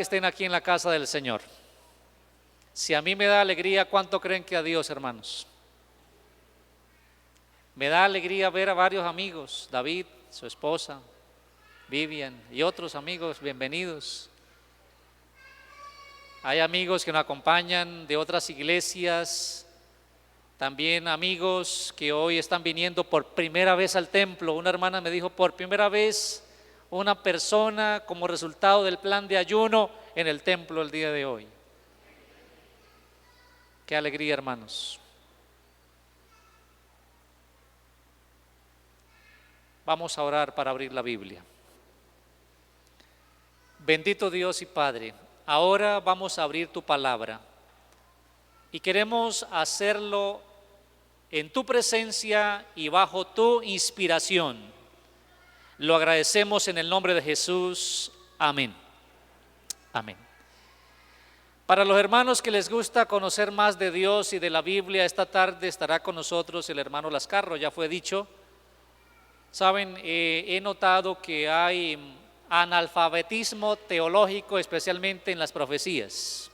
que estén aquí en la casa del Señor. Si a mí me da alegría, ¿cuánto creen que a Dios, hermanos? Me da alegría ver a varios amigos, David, su esposa, Vivian y otros amigos, bienvenidos. Hay amigos que nos acompañan de otras iglesias, también amigos que hoy están viniendo por primera vez al templo. Una hermana me dijo, por primera vez una persona como resultado del plan de ayuno en el templo el día de hoy. Qué alegría, hermanos. Vamos a orar para abrir la Biblia. Bendito Dios y Padre, ahora vamos a abrir tu palabra y queremos hacerlo en tu presencia y bajo tu inspiración. Lo agradecemos en el nombre de Jesús. Amén. Amén. Para los hermanos que les gusta conocer más de Dios y de la Biblia, esta tarde estará con nosotros el hermano Lascarro, ya fue dicho. Saben, he notado que hay analfabetismo teológico, especialmente en las profecías.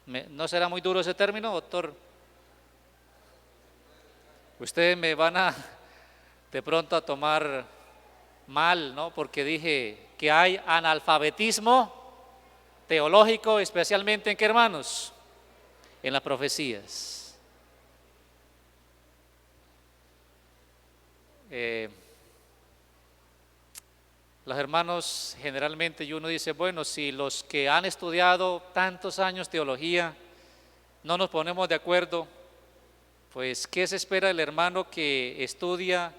¿No será muy duro ese término, doctor? Ustedes me van a de pronto a tomar mal, ¿no? Porque dije que hay analfabetismo teológico, especialmente ¿en qué, hermanos? En las profecías. Los hermanos generalmente, y uno dice, bueno, si los que han estudiado tantos años teología no nos ponemos de acuerdo, pues ¿qué se espera del hermano que estudia,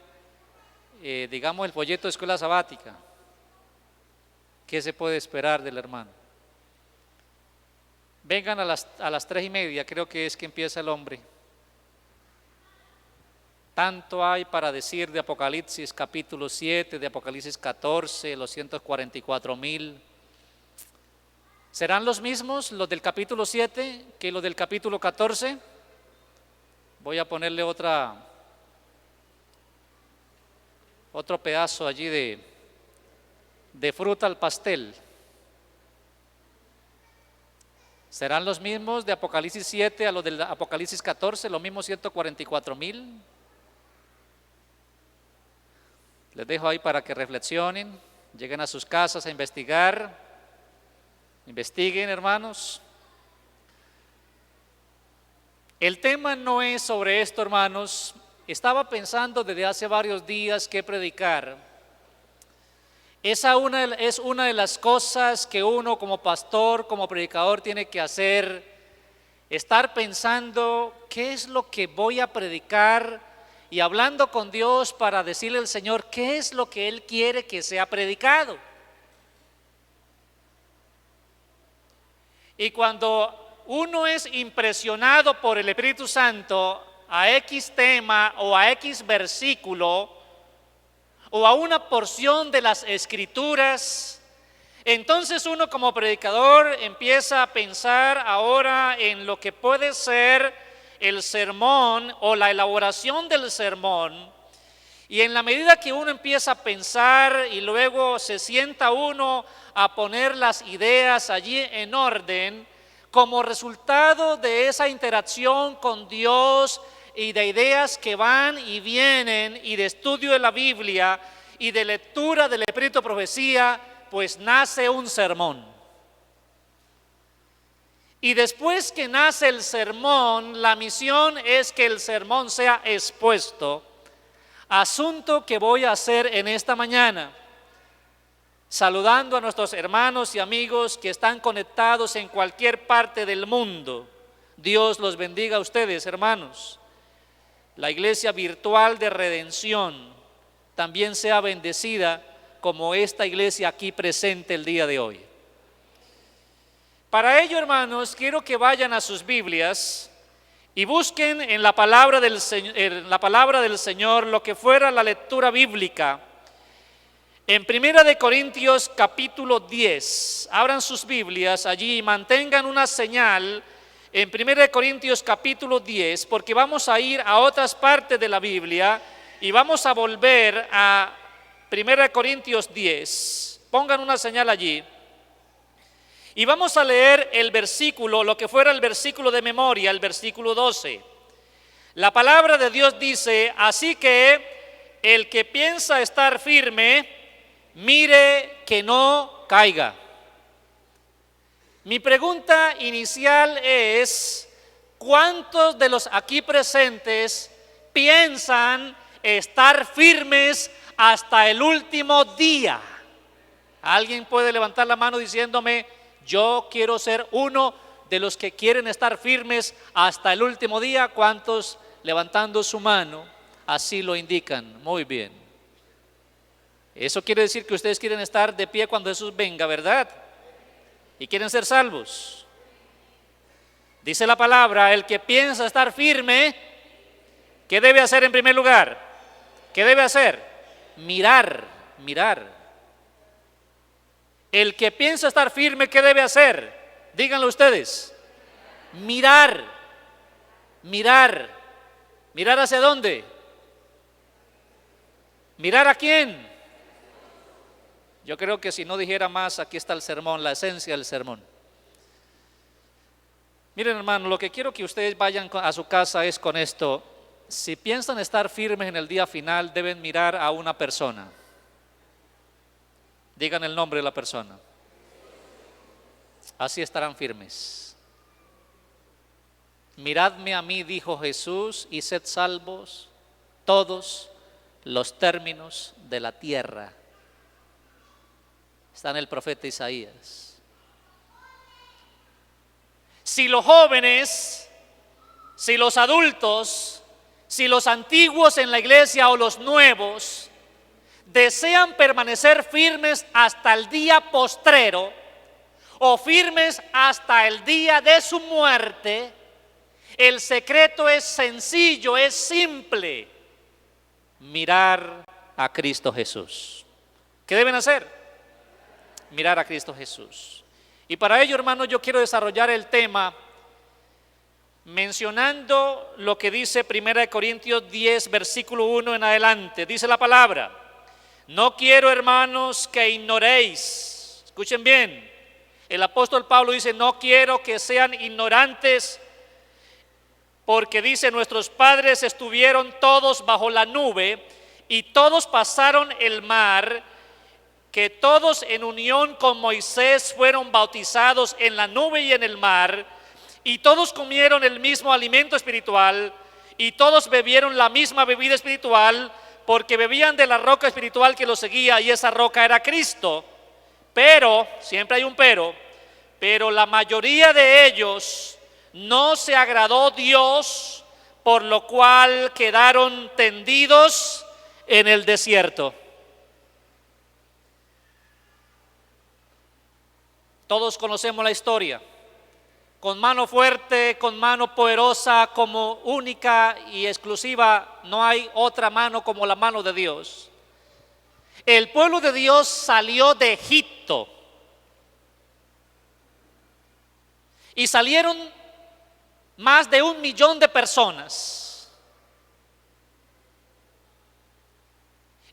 digamos, el folleto de escuela sabática? ¿Qué se puede esperar del hermano? Vengan a las 3:30, creo que es que empieza el hombre. Tanto hay para decir de Apocalipsis capítulo 7, de Apocalipsis 14, los 144,000. ¿Serán los mismos los del capítulo 7 que los del capítulo 14? Voy a ponerle otro pedazo allí de fruta al pastel. ¿Serán los mismos de Apocalipsis 7 a los del Apocalipsis 14, los mismos 144,000? Les dejo ahí para que reflexionen, lleguen a sus casas a investigar, investiguen, hermanos. El tema no es sobre esto, hermanos. Estaba pensando desde hace varios días qué predicar. Es una de las cosas que uno como pastor, como predicador tiene que hacer, estar pensando qué es lo que voy a predicar y hablando con Dios para decirle al Señor qué es lo que Él quiere que sea predicado. Y cuando uno es impresionado por el Espíritu Santo a X tema o a X versículo o a una porción de las Escrituras, entonces uno como predicador empieza a pensar ahora en lo que puede ser el sermón o la elaboración del sermón. Y en la medida que uno empieza a pensar y luego se sienta uno a poner las ideas allí en orden, como resultado de esa interacción con Dios y de ideas que van y vienen y de estudio de la Biblia y de lectura del Espíritu de profecía, pues nace un sermón. Y después que nace el sermón, la misión es que el sermón sea expuesto. Asunto que voy a hacer en esta mañana, saludando a nuestros hermanos y amigos que están conectados en cualquier parte del mundo. Dios los bendiga a ustedes, hermanos. La iglesia virtual de redención también sea bendecida como esta iglesia aquí presente el día de hoy. Para ello, hermanos, quiero que vayan a sus Biblias y busquen en la palabra del Señor lo que fuera la lectura bíblica. En 1 de Corintios capítulo 10, abran sus Biblias allí y mantengan una señal en 1 de Corintios capítulo 10, porque vamos a ir a otras partes de la Biblia y vamos a volver a 1 de Corintios 10. Pongan una señal allí. Y vamos a leer el versículo, lo que fuera el versículo de memoria, el versículo 12. La palabra de Dios dice: así que el que piensa estar firme, mire que no caiga. Mi pregunta inicial es: ¿cuántos de los aquí presentes piensan estar firmes hasta el último día? ¿Alguien puede levantar la mano diciéndome: yo quiero ser uno de los que quieren estar firmes hasta el último día? ¿Cuántos levantando su mano así lo indican? Muy bien. Eso quiere decir que ustedes quieren estar de pie cuando Jesús venga, ¿verdad? Y quieren ser salvos. Dice la palabra: el que piensa estar firme, ¿qué debe hacer en primer lugar? ¿Qué debe hacer? Mirar. El que piensa estar firme, ¿qué debe hacer? Díganlo ustedes. Mirar. ¿Mirar hacia dónde? ¿Mirar a quién? Yo creo que si no dijera más, aquí está el sermón, la esencia del sermón. Miren, hermano, lo que quiero que ustedes vayan a su casa es con esto. Si piensan estar firmes en el día final, deben mirar a una persona. Digan el nombre de la persona. Así estarán firmes. Miradme a mí, dijo Jesús, y sed salvos todos los términos de la tierra. Está en el profeta Isaías. Si los jóvenes, si los adultos, si los antiguos en la iglesia o los nuevos desean permanecer firmes hasta el día postrero o firmes hasta el día de su muerte, el secreto es sencillo, es simple: mirar a Cristo Jesús. ¿Qué deben hacer? Mirar a Cristo Jesús. Y para ello, hermanos, yo quiero desarrollar el tema mencionando lo que dice 1 Corintios 10, versículo 1 en adelante. Dice la palabra: no quiero, hermanos, que ignoréis. Escuchen bien, el apóstol Pablo dice: no quiero que sean ignorantes, porque dice: nuestros padres estuvieron todos bajo la nube y todos pasaron el mar, que todos en unión con Moisés fueron bautizados en la nube y en el mar, y todos comieron el mismo alimento espiritual, y todos bebieron la misma bebida espiritual, porque bebían de la roca espiritual que los seguía, y esa roca era Cristo. Pero, siempre hay un pero la mayoría de ellos no se agradó Dios, por lo cual quedaron tendidos en el desierto. Todos conocemos la historia. Con mano fuerte, con mano poderosa, como única y exclusiva, no hay otra mano como la mano de Dios. El pueblo de Dios salió de Egipto y salieron más de 1 millón de personas.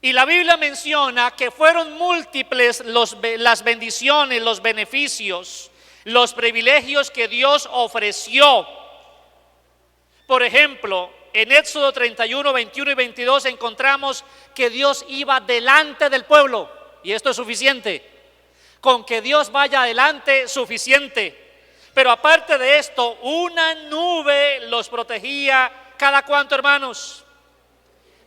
Y la Biblia menciona que fueron múltiples las bendiciones, los beneficios, los privilegios que Dios ofreció. Por ejemplo, en Éxodo 31, 21 y 22 encontramos que Dios iba delante del pueblo, y esto es suficiente. Con que Dios vaya adelante, suficiente. Pero aparte de esto, una nube los protegía. ¿Cada cuánto, hermanos?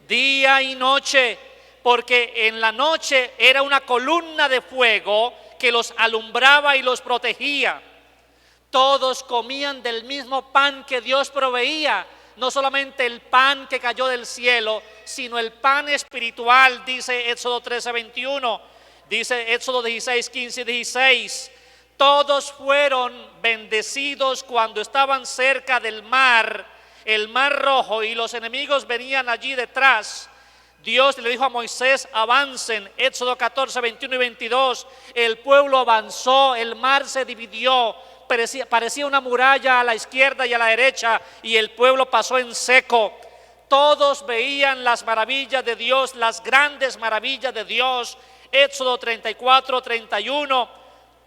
Día y noche, porque en la noche era una columna de fuego que los alumbraba y los protegía. Todos comían del mismo pan que Dios proveía, no solamente el pan que cayó del cielo, sino el pan espiritual, dice Éxodo 13, 21, dice Éxodo 16, 15 y 16. Todos fueron bendecidos cuando estaban cerca del mar, el mar rojo, y los enemigos venían allí detrás. Dios le dijo a Moisés: avancen. Éxodo 14, 21 y 22. El pueblo avanzó, el mar se dividió, parecía una muralla a la izquierda y a la derecha, y el pueblo pasó en seco. Todos veían las maravillas de Dios, las grandes maravillas de Dios Éxodo 34, 31,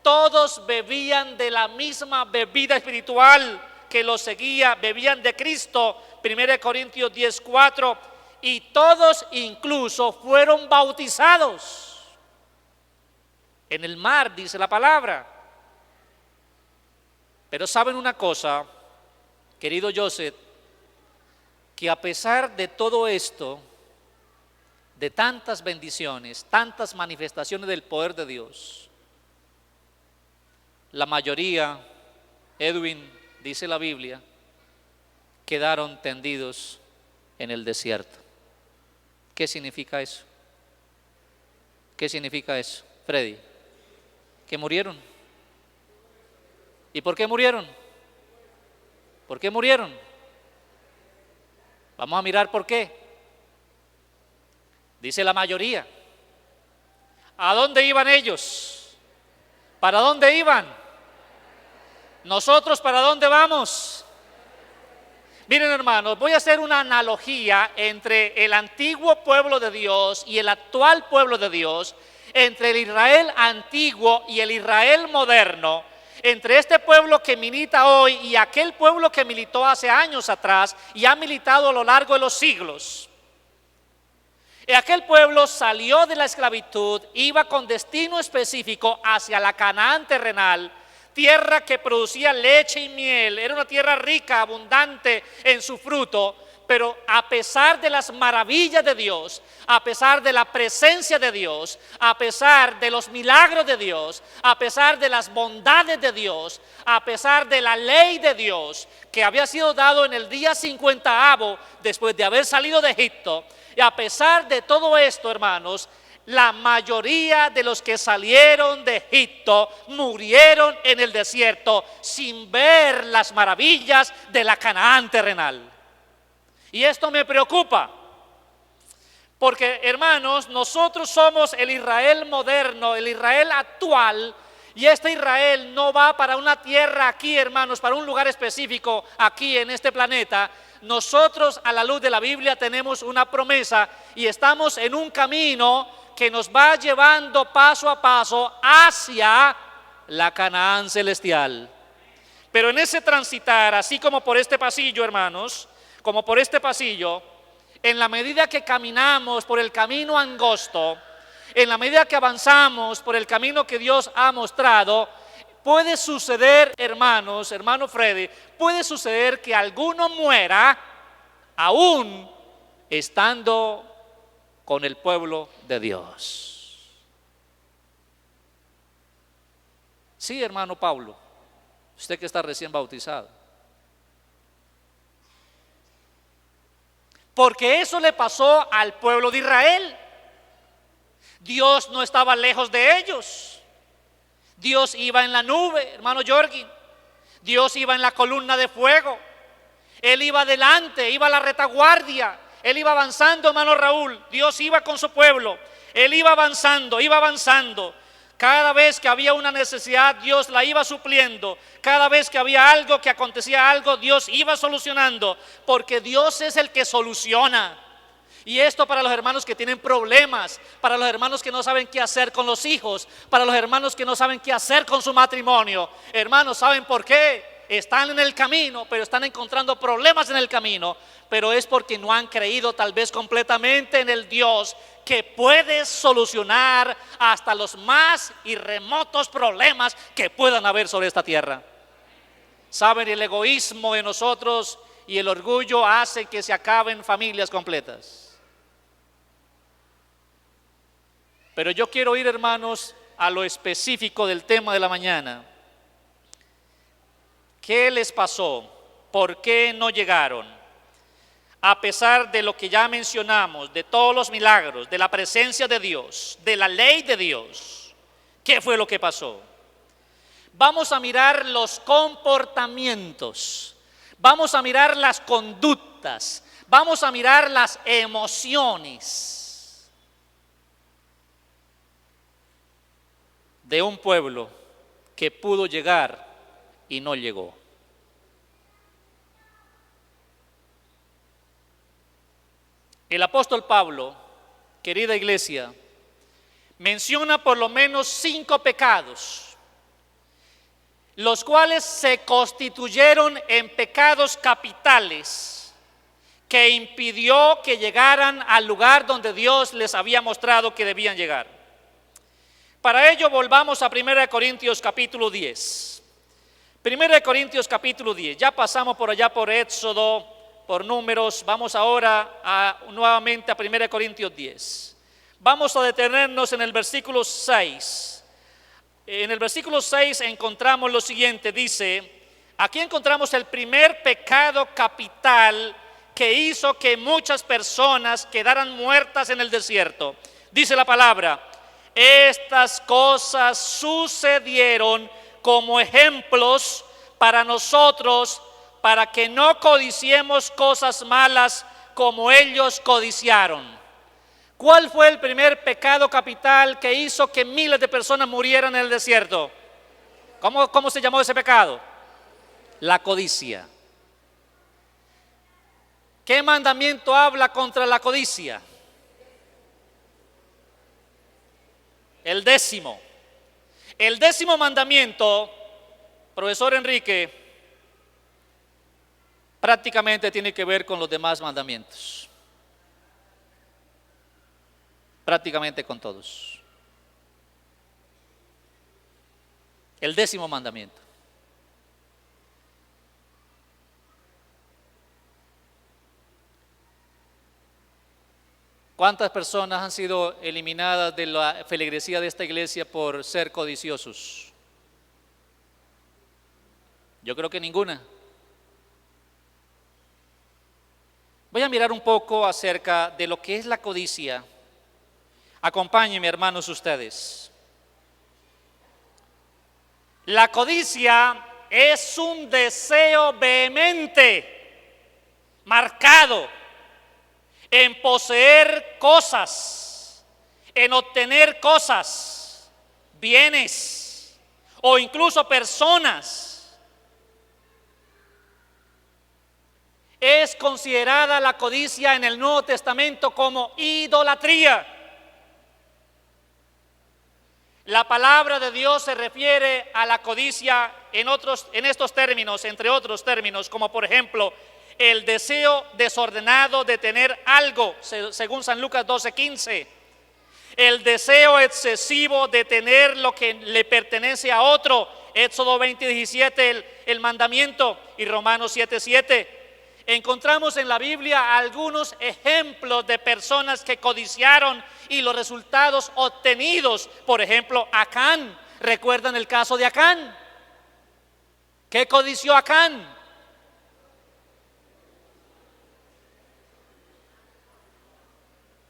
todos bebían de la misma bebida espiritual que los seguía, bebían de Cristo. 1 Corintios 10, 4, y todos incluso fueron bautizados en el mar, dice la palabra. Pero saben una cosa, querido Joseph, que a pesar de todo esto, de tantas bendiciones, tantas manifestaciones del poder de Dios, la mayoría, Edwin, dice la Biblia, quedaron tendidos en el desierto. ¿Qué significa eso? ¿Qué significa eso, Freddy? Que murieron. ¿Y por qué murieron? ¿Por qué murieron? Vamos a mirar por qué. Dice la mayoría. ¿A dónde iban ellos? ¿Para dónde iban? ¿Nosotros para dónde vamos? Miren, hermanos, voy a hacer una analogía entre el antiguo pueblo de Dios y el actual pueblo de Dios, entre el Israel antiguo y el Israel moderno, entre este pueblo que milita hoy y aquel pueblo que militó hace años atrás y ha militado a lo largo de los siglos. Y aquel pueblo salió de la esclavitud, iba con destino específico hacia la Canaán terrenal, tierra que producía leche y miel. Era una tierra rica, abundante en su fruto, pero a pesar de las maravillas de Dios, a pesar de la presencia de Dios, a pesar de los milagros de Dios, a pesar de las bondades de Dios, a pesar de la ley de Dios que había sido dado en el día 50º después de haber salido de Egipto, y a pesar de todo esto, hermanos, la mayoría de los que salieron de Egipto murieron en el desierto sin ver las maravillas de la Canaán terrenal. Y esto me preocupa, porque, hermanos, nosotros somos el Israel moderno, el Israel actual, y este Israel no va para una tierra aquí, hermanos, para un lugar específico aquí en este planeta. Nosotros, a la luz de la Biblia, tenemos una promesa y estamos en un camino que nos va llevando paso a paso hacia la Canaán celestial. Pero en ese transitar, así como por este pasillo, hermanos, como por este pasillo, en la medida que caminamos por el camino angosto, en la medida que avanzamos por el camino que Dios ha mostrado, puede suceder, hermanos, hermano Freddy, puede suceder que alguno muera aún estando con el pueblo de Dios. Sí, hermano Pablo, usted que está recién bautizado. Porque eso le pasó al pueblo de Israel. Dios no estaba lejos de ellos. Dios iba en la nube, hermano Jorgi. Dios iba en la columna de fuego. Él iba adelante, iba a la retaguardia. Él iba avanzando, hermano Raúl. Dios iba con su pueblo. Él iba avanzando, iba avanzando. Cada vez que había una necesidad, Dios la iba supliendo. Cada vez que había algo, que acontecía algo, Dios iba solucionando. Porque Dios es el que soluciona. Y esto para los hermanos que tienen problemas, para los hermanos que no saben qué hacer con los hijos, para los hermanos que no saben qué hacer con su matrimonio. Hermanos, ¿saben por qué? Están en el camino, pero están encontrando problemas en el camino, pero es porque no han creído tal vez completamente en el Dios que puede solucionar hasta los más y remotos problemas que puedan haber sobre esta tierra. ¿Saben? El egoísmo de nosotros y el orgullo hacen que se acaben familias completas. Pero yo quiero ir, hermanos, a lo específico del tema de la mañana. ¿Qué les pasó? ¿Por qué no llegaron? A pesar de lo que ya mencionamos, de todos los milagros, de la presencia de Dios, de la ley de Dios, ¿qué fue lo que pasó? Vamos a mirar los comportamientos, vamos a mirar las conductas, vamos a mirar las emociones de un pueblo que pudo llegar y no llegó. El apóstol Pablo, querida iglesia, menciona por lo menos 5 pecados, los cuales se constituyeron en pecados capitales que impidió que llegaran al lugar donde Dios les había mostrado que debían llegar. Para ello volvamos a 1 Corintios capítulo 10. 1 Corintios capítulo 10, ya pasamos por allá por Éxodo, por Números, vamos ahora nuevamente a 1 Corintios 10. Vamos a detenernos en el versículo 6. En el versículo 6 encontramos lo siguiente, dice, aquí encontramos el primer pecado capital que hizo que muchas personas quedaran muertas en el desierto. Dice la palabra, estas cosas sucedieron como ejemplos para nosotros, para que no codiciemos cosas malas como ellos codiciaron. ¿Cuál fue el primer pecado capital que hizo que miles de personas murieran en el desierto? ¿Cómo se llamó ese pecado? La codicia. ¿Qué mandamiento habla contra la codicia? El 10º. El 10º mandamiento, profesor Enrique, prácticamente tiene que ver con los demás mandamientos. Prácticamente con todos. El 10º mandamiento. ¿Cuántas personas han sido eliminadas de la feligresía de esta iglesia por ser codiciosos? Yo creo que ninguna. Voy a mirar un poco acerca de lo que es la codicia. Acompáñenme, hermanos, ustedes. La codicia es un deseo vehemente, marcado, en poseer cosas, en obtener cosas, bienes o incluso personas. Es considerada la codicia en el Nuevo Testamento como idolatría. La palabra de Dios se refiere a la codicia en estos términos, entre otros términos, como por ejemplo, el deseo desordenado de tener algo, según San Lucas 12:15. El deseo excesivo de tener lo que le pertenece a otro, Éxodo 20:17, el mandamiento, y Romanos 7:7. Encontramos en la Biblia algunos ejemplos de personas que codiciaron y los resultados obtenidos. Por ejemplo, Acán. ¿Recuerdan el caso de Acán? ¿Qué codició Acán?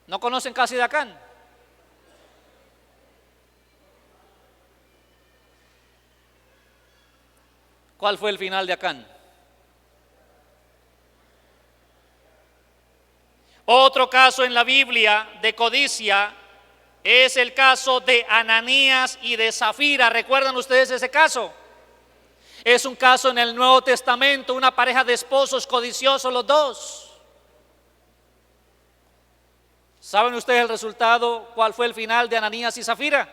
¿No conocen casi de Acán? ¿Cuál fue el final de Acán? Otro caso en la Biblia de codicia es el caso de Ananías y de Zafira. ¿Recuerdan ustedes ese caso? Es un caso en el Nuevo Testamento, una pareja de esposos codiciosos los dos. ¿Saben ustedes el resultado? ¿Cuál fue el final de Ananías y Zafira?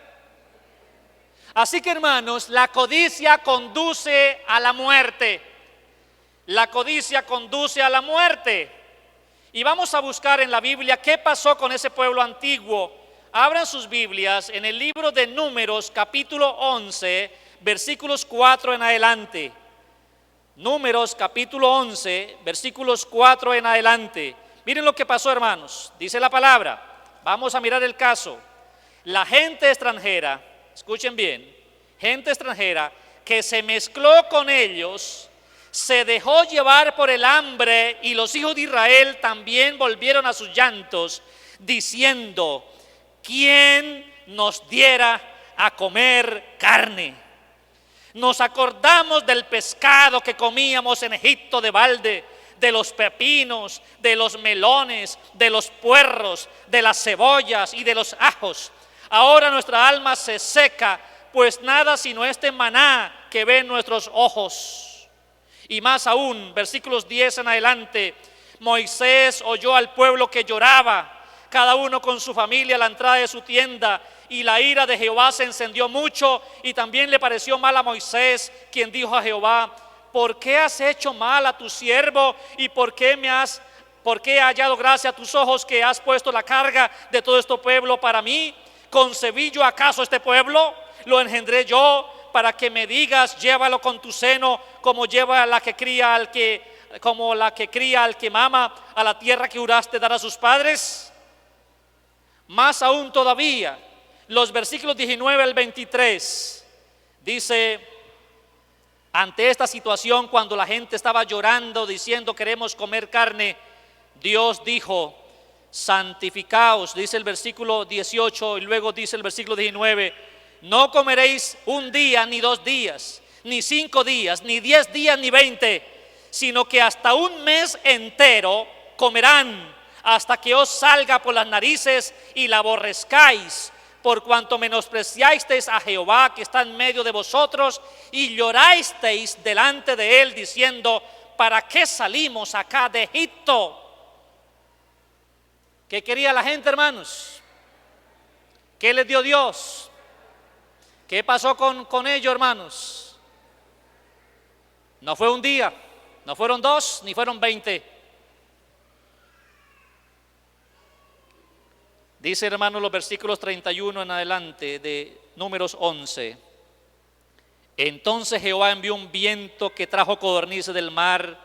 Así que, hermanos, la codicia conduce a la muerte. La codicia conduce a la muerte. Y vamos a buscar en la Biblia qué pasó con ese pueblo antiguo. Abran sus Biblias en el libro de Números, capítulo 11, versículos 4 en adelante. Números, capítulo 11, versículos 4 en adelante. Miren lo que pasó, hermanos. Dice la palabra. Vamos a mirar el caso. La gente extranjera, escuchen bien, gente extranjera que se mezcló con ellos, se dejó llevar por el hambre, y los hijos de Israel también volvieron a sus llantos, diciendo: ¿quién nos diera a comer carne? Nos acordamos del pescado que comíamos en Egipto de balde, de los pepinos, de los melones, de los puerros, de las cebollas y de los ajos. Ahora nuestra alma se seca, pues nada sino este maná que ven nuestros ojos. Y más aún, versículos 10 en adelante, Moisés oyó al pueblo que lloraba. cada uno con su familia a la entrada de su tienda. Y la ira de Jehová se encendió mucho, y también le pareció mal a Moisés, quien dijo a Jehová: ¿por qué has hecho mal a tu siervo? ¿Y por qué he hallado gracia a tus ojos, que has puesto la carga de todo este pueblo para mí? ¿Concebí yo acaso este pueblo? ¿Lo engendré yo para que me digas: llévalo con tu seno, como lleva la que cría al que mama, a la tierra que juraste dar a sus padres? Más aún todavía, los versículos 19 al 23 dice: ante esta situación, cuando la gente estaba llorando diciendo queremos comer carne, Dios dijo: santificaos, dice el versículo 18, y luego dice el versículo 19: no comeréis un día, ni 2 días, ni 5 días, ni 10 días, ni 20, sino que hasta un mes entero comerán, hasta que os salga por las narices y la aborrezcáis, por cuanto menospreciasteis a Jehová que está en medio de vosotros, y llorasteis delante de él, diciendo: ¿para qué salimos acá de Egipto? ¿Qué quería la gente, hermanos? ¿Qué les dio Dios? ¿Qué pasó con ellos, hermanos? No fue un día, no fueron 2, ni fueron 20. Dice, hermanos, los versículos 31 en adelante de Números 11: entonces Jehová envió un viento que trajo codornices del mar,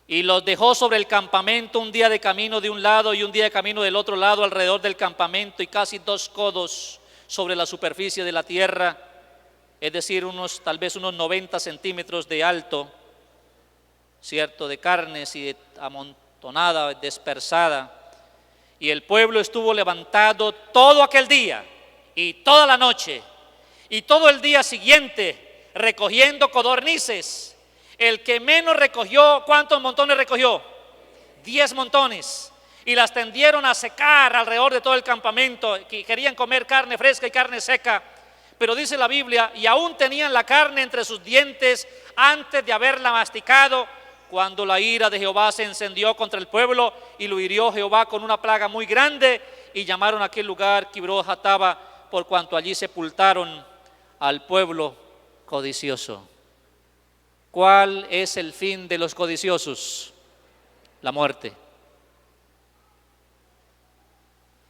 y los dejó sobre el campamento un día de camino de un lado y un día de camino del otro lado alrededor del campamento, y casi 2 codos sobre la superficie de la tierra, es decir, tal vez unos 90 centímetros de alto, cierto, de carnes y de amontonada, dispersada. Y el pueblo estuvo levantado todo aquel día y toda la noche y todo el día siguiente, recogiendo codornices. El que menos recogió, ¿cuántos montones recogió? 10 montones. Y las tendieron a secar alrededor de todo el campamento, que querían comer carne fresca y carne seca. Pero dice la Biblia: y aún tenían la carne entre sus dientes antes de haberla masticado, cuando la ira de Jehová se encendió contra el pueblo, y lo hirió Jehová con una plaga muy grande, y llamaron a aquel lugar Kibroth Hattava, por cuanto allí sepultaron al pueblo codicioso. ¿Cuál es el fin de los codiciosos? La muerte.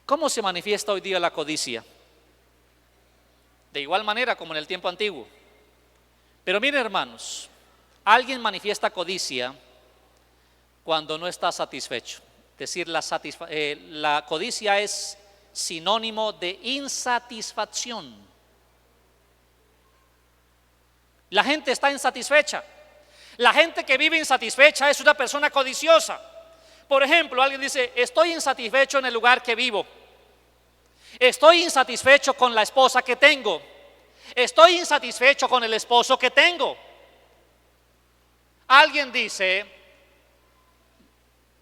¿Cómo se manifiesta hoy día la codicia? De igual manera como en el tiempo antiguo. Pero miren, hermanos, alguien manifiesta codicia cuando no está satisfecho. Es decir, la codicia es sinónimo de insatisfacción. La gente está insatisfecha. La gente que vive insatisfecha es una persona codiciosa. Por ejemplo, alguien dice: estoy insatisfecho en el lugar que vivo. Estoy insatisfecho con la esposa que tengo. Estoy insatisfecho con el esposo que tengo. Alguien dice: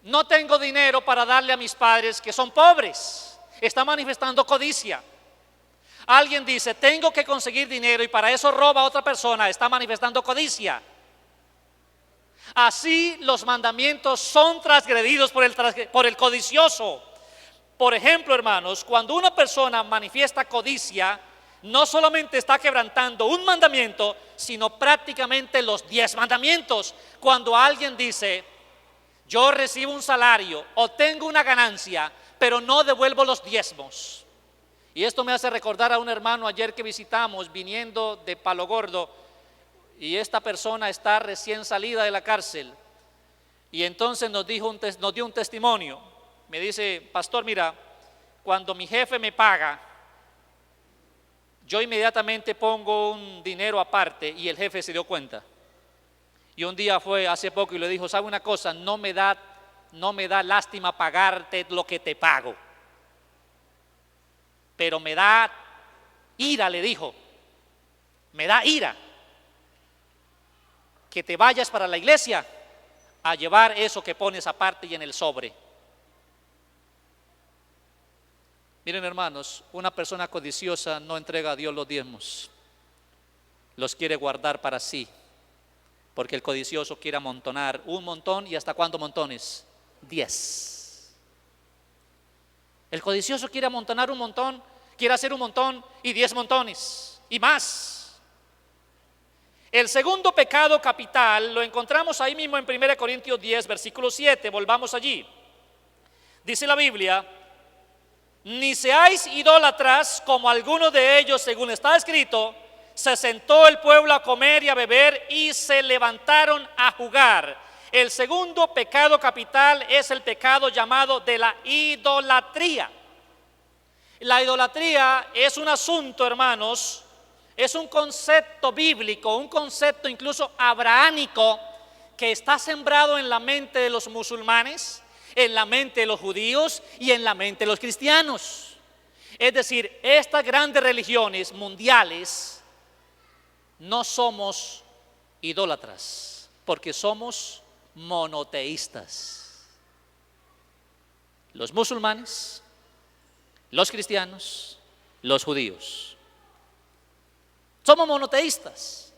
no tengo dinero para darle a mis padres que son pobres. Está manifestando codicia. Alguien dice: tengo que conseguir dinero y para eso roba a otra persona. Está manifestando codicia. Así los mandamientos son transgredidos por el codicioso. Por ejemplo, hermanos, cuando una persona manifiesta codicia, no solamente está quebrantando un mandamiento, sino prácticamente los 10 mandamientos. Cuando alguien dice: yo recibo un salario o tengo una ganancia, pero no devuelvo los diezmos. Y esto me hace recordar a un hermano ayer que visitamos viniendo de Palo Gordo, y esta persona está recién salida de la cárcel, y entonces nos dio un testimonio. Me dice: pastor, mira, cuando mi jefe me paga, yo inmediatamente pongo un dinero aparte, y el jefe se dio cuenta. Y un día fue hace poco y le dijo: ¿sabe una cosa? No me da lástima pagarte lo que te pago, pero me da ira, le dijo, me da ira que te vayas para la iglesia a llevar eso que pones aparte y en el sobre. Miren, hermanos, una persona codiciosa no entrega a Dios los diezmos, los quiere guardar para sí, porque el codicioso quiere amontonar un montón. ¿Y hasta cuántos montones? 10. El codicioso quiere amontonar un montón, quiere hacer un montón y 10 montones y más. El segundo pecado capital lo encontramos ahí mismo en 1 Corintios 10, versículo 7. Volvamos allí. Dice la Biblia: ni seáis idólatras como algunos de ellos, según está escrito, se sentó el pueblo a comer y a beber y se levantaron a jugar. El segundo pecado capital es el pecado llamado de la idolatría. La idolatría es un asunto, hermanos, es un concepto bíblico, un concepto incluso abrahámico que está sembrado en la mente de los musulmanes, en la mente de los judíos y en la mente de los cristianos. Es decir, estas grandes religiones mundiales no somos idólatras, porque somos monoteístas. Los musulmanes, los cristianos, los judíos. Somos monoteístas.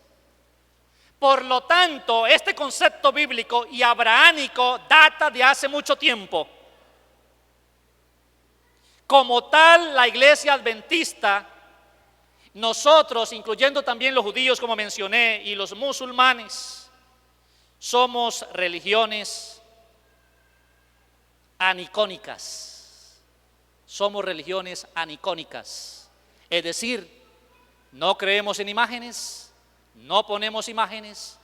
Por lo tanto, este concepto bíblico y abrahámico data de hace mucho tiempo. Como tal, la iglesia adventista, nosotros, incluyendo también los judíos, como mencioné, y los musulmanes, somos religiones anicónicas. Somos religiones anicónicas. Es decir, no creemos en imágenes, no ponemos imágenes,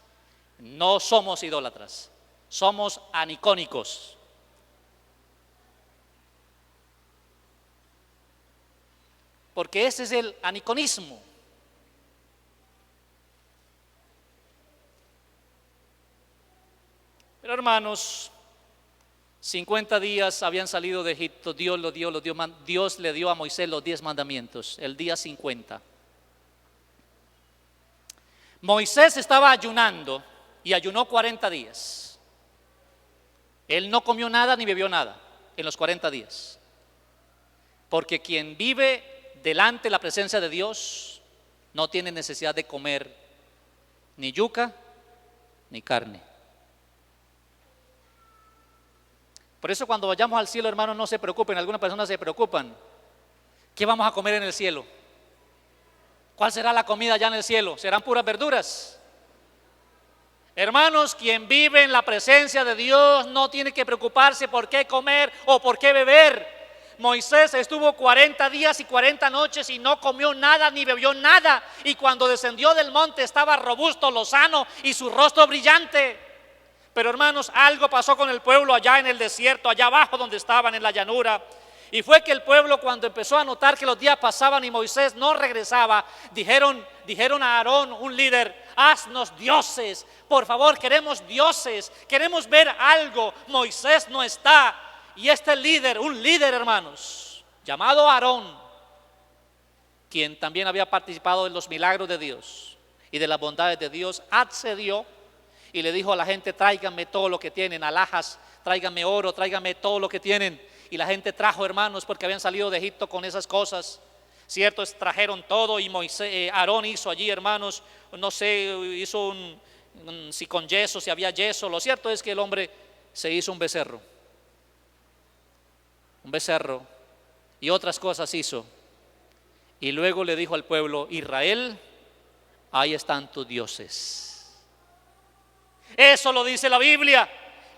no somos idólatras, somos anicónicos. Porque ese es el aniconismo. Pero hermanos, 50 días habían salido de Egipto, Dios le dio a Moisés los 10 mandamientos, el día 50. Moisés estaba ayunando y ayunó 40 días. Él no comió nada ni bebió nada en los 40 días. Porque quien vive delante de la presencia de Dios no tiene necesidad de comer ni yuca ni carne. Por eso cuando vayamos al cielo, hermanos, no se preocupen. Algunas personas se preocupan. ¿Qué vamos a comer en el cielo? ¿Cuál será la comida allá en el cielo? ¿Serán puras verduras? Hermanos, quien vive en la presencia de Dios no tiene que preocuparse por qué comer o por qué beber. Moisés estuvo 40 días y 40 noches y no comió nada ni bebió nada. Y cuando descendió del monte estaba robusto, lozano y su rostro brillante. Pero hermanos, algo pasó con el pueblo allá en el desierto, allá abajo donde estaban en la llanura. Y fue que el pueblo, cuando empezó a notar que los días pasaban y Moisés no regresaba, dijeron a Aarón, un líder: haznos dioses, por favor, queremos dioses, queremos ver algo. Moisés no está. Y este líder, un líder, hermanos, llamado Aarón, quien también había participado en los milagros de Dios y de las bondades de Dios, accedió y le dijo a la gente: tráiganme todo lo que tienen, alhajas, tráiganme oro, tráiganme todo lo que tienen. Y la gente trajo, hermanos, porque habían salido de Egipto con esas cosas. Cierto, trajeron todo y Aarón hizo allí, hermanos, no sé, hizo si con yeso, si había yeso. Lo cierto es que el hombre se hizo un becerro y otras cosas hizo. Y luego le dijo al pueblo: Israel, ahí están tus dioses. Eso lo dice la Biblia.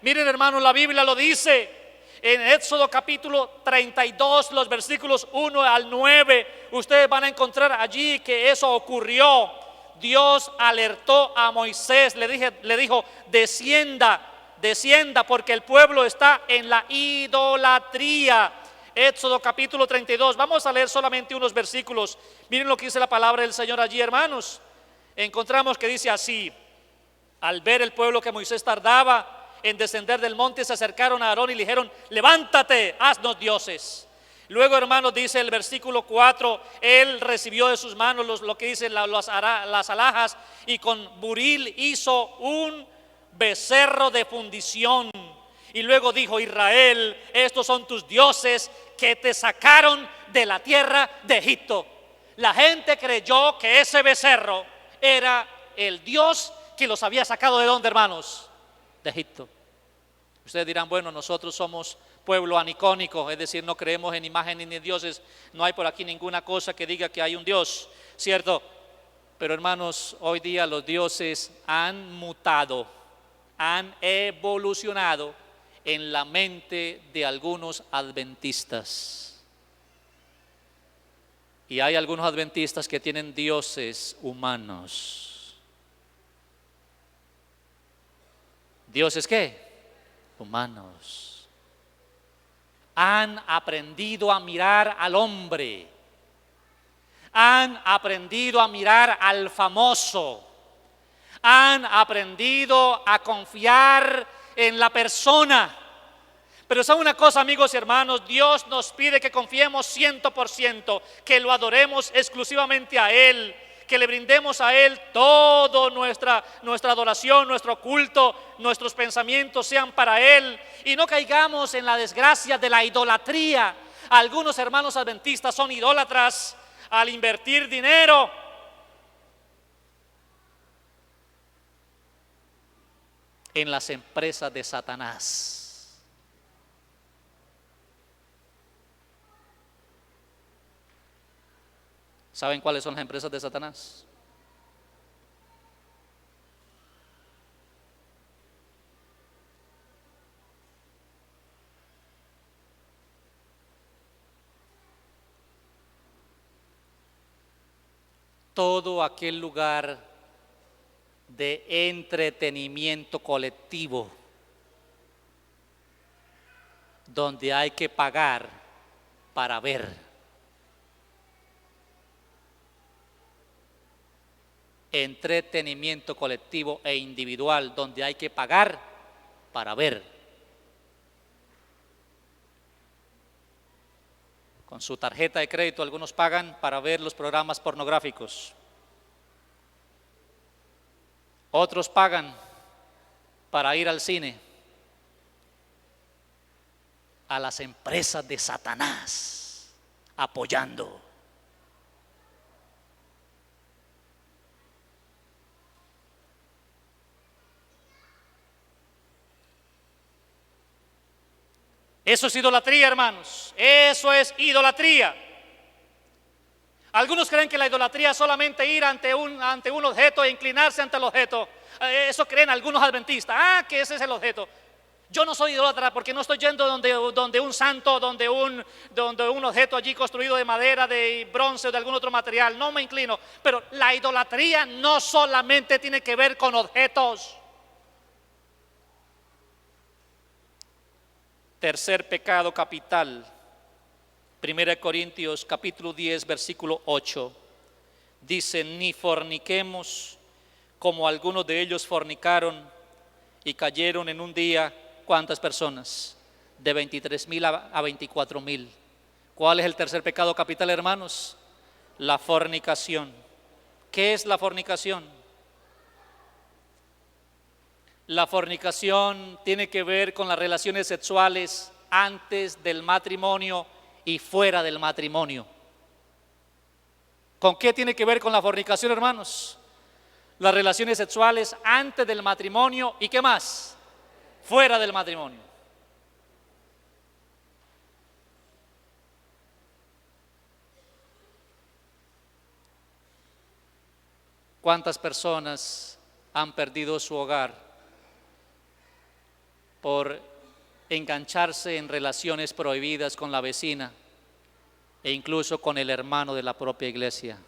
Miren, hermanos, la Biblia lo dice. En Éxodo capítulo 32, los versículos 1 al 9, ustedes van a encontrar allí que eso ocurrió. Dios alertó a Moisés, le dijo: descienda porque el pueblo está en la idolatría. Éxodo capítulo 32, vamos a leer solamente unos versículos. Miren lo que dice la palabra del Señor allí, hermanos. Encontramos que dice así: al ver el pueblo que Moisés tardaba en descender del monte, se acercaron a Aarón y le dijeron: levántate, haznos dioses. Luego, hermanos, dice el versículo 4, él recibió de sus manos lo que dicen las alhajas, y con buril hizo un becerro de fundición. Y luego dijo: Israel, estos son tus dioses que te sacaron de la tierra de Egipto. La gente creyó que ese becerro era el Dios que los había sacado. ¿De dónde, hermanos? De Egipto. Ustedes dirán: bueno, nosotros somos pueblo anicónico, es decir, no creemos en imágenes ni dioses, no hay por aquí ninguna cosa que diga que hay un Dios, ¿cierto? Pero hermanos, hoy día los dioses han mutado, han evolucionado en la mente de algunos adventistas. Y hay algunos adventistas que tienen dioses humanos. ¿Dioses qué? Humanos. Han aprendido a mirar al hombre. Han aprendido a mirar al famoso. Han aprendido a confiar en la persona. Pero ¿saben una cosa, amigos y hermanos? Dios nos pide que confiemos 100%, que lo adoremos exclusivamente a Él, que le brindemos a Él toda nuestra adoración, nuestro culto, nuestros pensamientos sean para Él, y no caigamos en la desgracia de la idolatría. Algunos hermanos adventistas son idólatras al invertir dinero en las empresas de Satanás. ¿Saben cuáles son las empresas de Satanás? Todo aquel lugar de entretenimiento colectivo donde hay que pagar para ver. Entretenimiento colectivo e individual donde hay que pagar para ver. Con su tarjeta de crédito algunos pagan para ver los programas pornográficos. Otros pagan para ir al cine. A las empresas de Satanás apoyando. Eso es idolatría, hermanos. Eso es idolatría. Algunos creen que la idolatría es solamente ir ante un objeto e inclinarse ante el objeto. Eso creen algunos adventistas. Que ese es el objeto. Yo no soy idólatra porque no estoy yendo donde un santo, donde un objeto allí construido de madera, de bronce o de algún otro material. No me inclino. Pero la idolatría no solamente tiene que ver con objetos. Tercer pecado capital, 1 Corintios capítulo 10 versículo 8, dice: ni forniquemos como algunos de ellos fornicaron y cayeron en un día, ¿cuántas personas? De 23,000 a 24,000. ¿Cuál es el tercer pecado capital, hermanos? La fornicación. ¿Qué es la fornicación? La fornicación tiene que ver con las relaciones sexuales antes del matrimonio y fuera del matrimonio. ¿Con qué tiene que ver con la fornicación, hermanos? Las relaciones sexuales antes del matrimonio y ¿qué más? Fuera del matrimonio. ¿Cuántas personas han perdido su hogar por engancharse en relaciones prohibidas con la vecina e incluso con el hermano de la propia iglesia?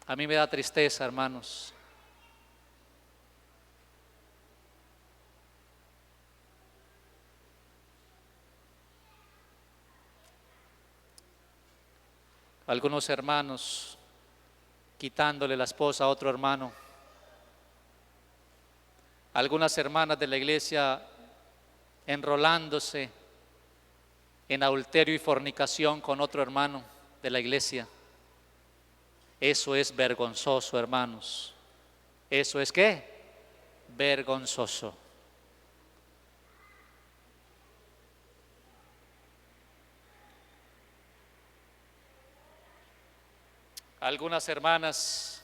A mí me da tristeza, hermanos. Algunos hermanos quitándole la esposa a otro hermano. Algunas hermanas de la iglesia enrolándose en adulterio y fornicación con otro hermano de la iglesia. Eso es vergonzoso, hermanos. ¿Eso es qué? Vergonzoso. Algunas hermanas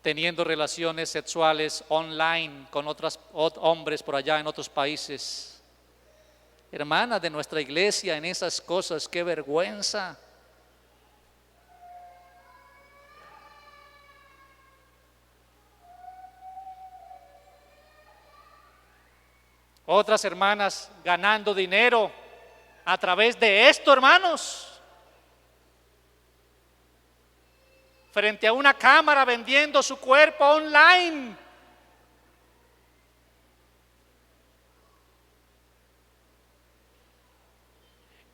teniendo relaciones sexuales online con otros hombres por allá en otros países. Hermanas de nuestra iglesia en esas cosas, qué vergüenza. Otras hermanas ganando dinero a través de esto, hermanos. Frente a una cámara vendiendo su cuerpo online.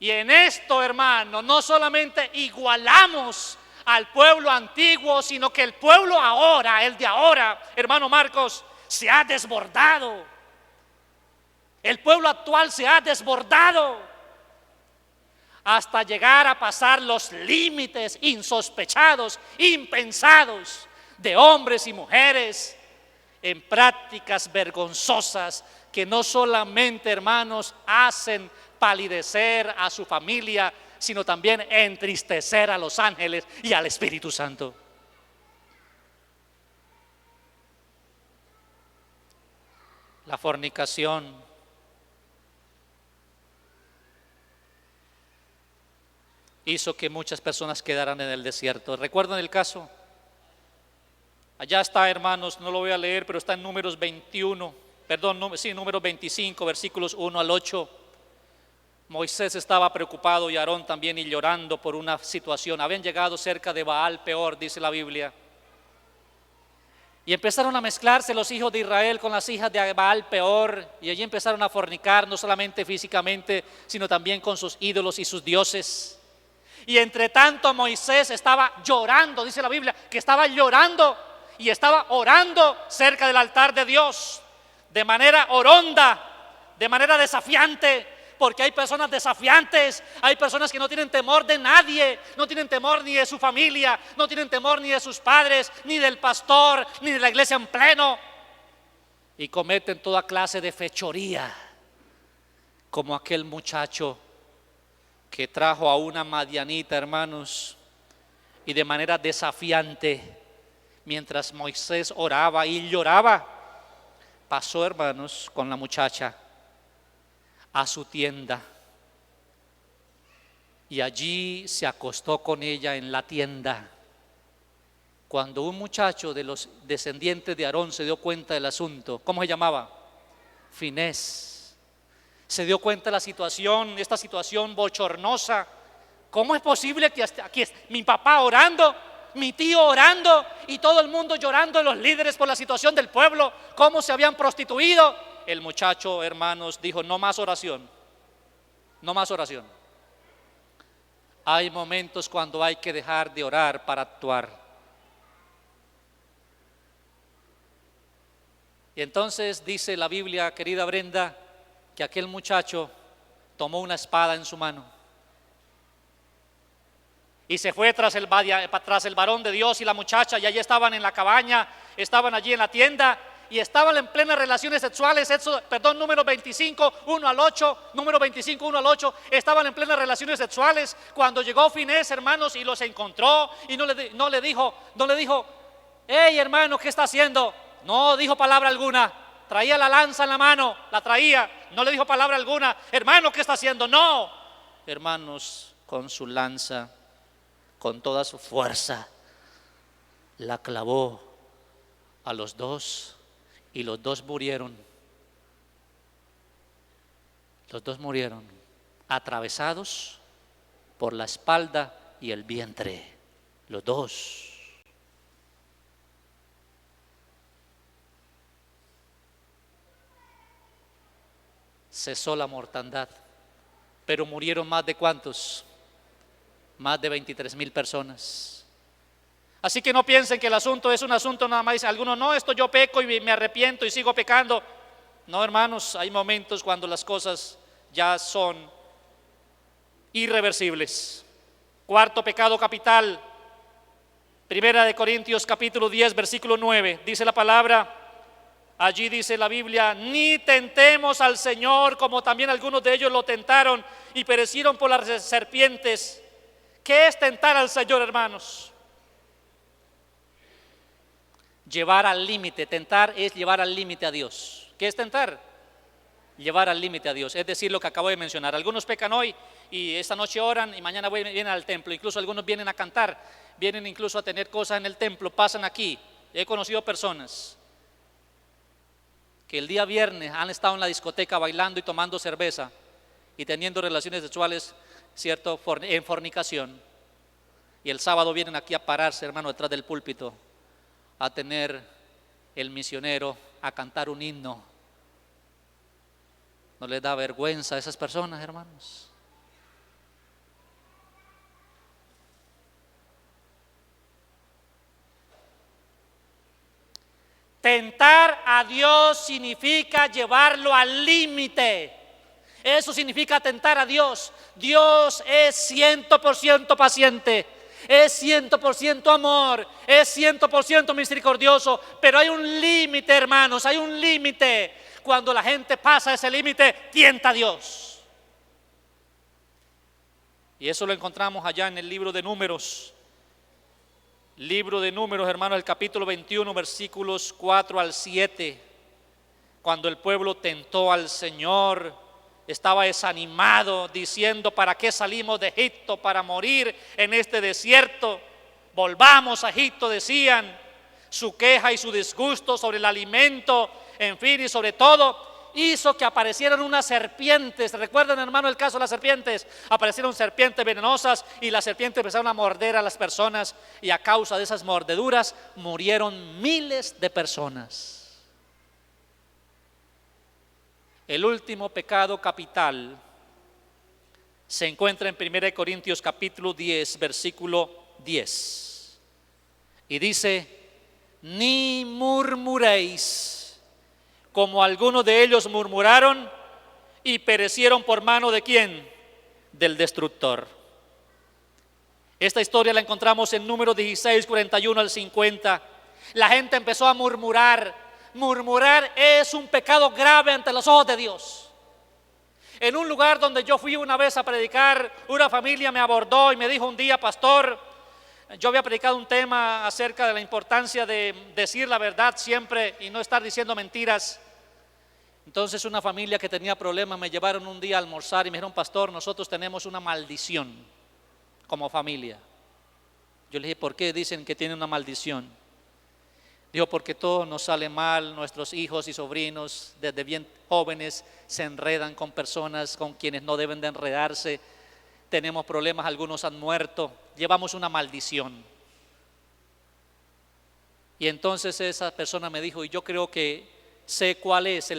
Y en esto, hermano, no solamente igualamos al pueblo antiguo, sino que el pueblo ahora, el de ahora, hermano Marcos, se ha desbordado. El pueblo actual se ha desbordado hasta llegar a pasar los límites insospechados, impensados de hombres y mujeres en prácticas vergonzosas que no solamente, hermanos, hacen palidecer a su familia, sino también entristecer a los ángeles y al Espíritu Santo. La fornicación hizo que muchas personas quedaran en el desierto. ¿Recuerdan el caso? Allá está, hermanos, no lo voy a leer, pero está en Números 21, Números 25, versículos 1 al 8. Moisés estaba preocupado y Aarón también, y llorando por una situación. Habían llegado cerca de Baal Peor, dice la Biblia. Y empezaron a mezclarse los hijos de Israel con las hijas de Baal Peor, y allí empezaron a fornicar, no solamente físicamente, sino también con sus ídolos y sus dioses. Y entre tanto Moisés estaba llorando, dice la Biblia, que estaba llorando y estaba orando cerca del altar de Dios, de manera oronda, de manera desafiante, porque hay personas desafiantes, hay personas que no tienen temor de nadie, no tienen temor ni de su familia, no tienen temor ni de sus padres, ni del pastor, ni de la iglesia en pleno, y cometen toda clase de fechoría, como aquel muchacho que trajo a una madianita, hermanos, y de manera desafiante, mientras Moisés oraba y lloraba, pasó, hermanos, con la muchacha a su tienda y allí se acostó con ella en la tienda. Cuando un muchacho de los descendientes de Aarón se dio cuenta del asunto, ¿cómo se llamaba? Finés. Se dio cuenta de la situación, esta situación bochornosa. ¿Cómo es posible que aquí mi papá orando, mi tío orando y todo el mundo llorando, los líderes por la situación del pueblo, cómo se habían prostituido? El muchacho, hermanos, dijo: no más oración, no más oración. Hay momentos cuando hay que dejar de orar para actuar. Y entonces dice la Biblia, querida Brenda, que aquel muchacho tomó una espada en su mano y se fue tras el varón de Dios y la muchacha, y allí estaban en la cabaña, estaban allí en la tienda y estaban en plenas relaciones sexuales. Número 25, 1 al 8, número 25, 1 al 8, estaban en plenas relaciones sexuales cuando llegó Finés, hermanos, y los encontró y no le dijo, hey hermano, ¿qué está haciendo? No dijo palabra alguna. Traía la lanza en la mano, la traía, no le dijo palabra alguna. Hermano, ¿qué está haciendo? No. Hermanos, con su lanza, con toda su fuerza, la clavó a los dos y los dos murieron. Los dos murieron atravesados por la espalda y el vientre. Los dos. Cesó la mortandad, pero murieron más de ¿cuántos? Más de 23,000 personas. Así que no piensen que el asunto es un asunto nada más. Algunos, no, esto yo peco y me arrepiento y sigo pecando. No, hermanos, hay momentos cuando las cosas ya son irreversibles. Cuarto pecado capital, 1 Corintios capítulo 10, versículo 9, dice la palabra. Allí dice la Biblia: ni tentemos al Señor, como también algunos de ellos lo tentaron y perecieron por las serpientes. ¿Qué es tentar al Señor, hermanos? Llevar al límite, tentar es llevar al límite a Dios. ¿Qué es tentar? Llevar al límite a Dios, es decir, lo que acabo de mencionar. Algunos pecan hoy y esta noche oran y mañana vienen al templo. Incluso algunos vienen a cantar, vienen incluso a tener cosas en el templo, pasan aquí. He conocido personas que el día viernes han estado en la discoteca bailando y tomando cerveza y teniendo relaciones sexuales, ¿cierto?, en fornicación. Y el sábado vienen aquí a pararse, hermano, detrás del púlpito, a tener el misionero, a cantar un himno. ¿No les da vergüenza a esas personas, hermanos? Tentar a Dios significa llevarlo al límite. Eso significa tentar a Dios. Dios es 100% paciente, es 100% amor, es 100% misericordioso, pero hay un límite, hermanos, hay un límite. Cuando la gente pasa ese límite, tienta a Dios. Y eso lo encontramos allá en el libro de Números. Libro de Números, hermanos, el capítulo 21, versículos 4 al 7. Cuando el pueblo tentó al Señor, estaba desanimado, diciendo: ¿para qué salimos de Egipto? Para morir en este desierto. Volvamos a Egipto, decían. Su queja y su disgusto sobre el alimento, en fin, y sobre todo, hizo que aparecieran unas serpientes. ¿Recuerdan, hermano, el caso de las serpientes? Aparecieron serpientes venenosas y las serpientes empezaron a morder a las personas, y a causa de esas mordeduras murieron miles de personas. El último pecado capital se encuentra en 1 Corintios capítulo 10, versículo 10. Y dice: ni murmuréis, como algunos de ellos murmuraron y perecieron por mano ¿de quién? Del destructor. Esta historia la encontramos en Números 16, 41 al 50. La gente empezó a murmurar. Murmurar es un pecado grave ante los ojos de Dios. En un lugar donde yo fui una vez a predicar, una familia me abordó y me dijo un día: pastor, yo había predicado un tema acerca de la importancia de decir la verdad siempre y no estar diciendo mentiras. Entonces una familia que tenía problemas me llevaron un día a almorzar y me dijeron: pastor, nosotros tenemos una maldición como familia. Yo le dije: ¿por qué dicen que tienen una maldición? Dijo: porque todo nos sale mal, nuestros hijos y sobrinos desde bien jóvenes se enredan con personas con quienes no deben de enredarse. Tenemos problemas, algunos han muerto, llevamos una maldición. Y entonces esa persona me dijo: y yo creo que sé cuál es